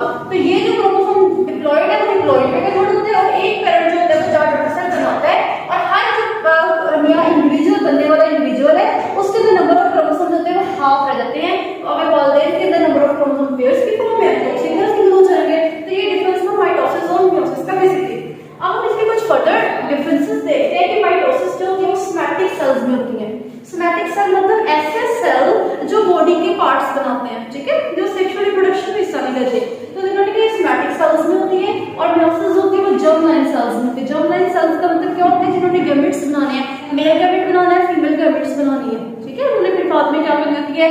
तो ये जो क्रोमोसोम डिप्लॉयड है वो डिप्लॉयड में कन्वर्ट होते हैं और एक पेरेंट जो होता है वो 4 डॉटर सेल बनाता है और हर जो नया इंडिविजुअल बनने वाला इंडिविजुअल है उसके जो नंबर ऑफ क्रोमोसोम होते हैं वो हाफ रह जाते हैं। अगर बोलते हैं कि the number of chromosome pairs की फॉर्म में तो सिंगल सिंगल हो जाएंगे। तो ये डिफरेंस था माइटोसिस और मियोसिस का बेसिकली। अब हम इसके कुछ फर्दर डिफरेंसेस देखते हैं कि माइटोसिस जो होती है वो सोमैटिक सेल्स में होती है। सोमैटिक सेल मतलब ऐसे सेल जो बॉडी के पार्ट्स बनाते हैं, ठीक है, जो सेक्सुअल रिप्रोडक्शन में हिस्सा नहीं लेते। तो इन्होंने कहा सोमैटिक सेल्स में होती है और मियोसिस होती है वो जर्म लाइन सेल्स में होती है। जर्म लाइन सेल्स का मतलब क्या होता है, जिन्होंने गैमेट्स बनाने हैं, मेल गैमेट बनाना है, फीमेल गैमेट्स बनानी है, ठीक है, उन्होंने फिर बाद में क्या करनी होती है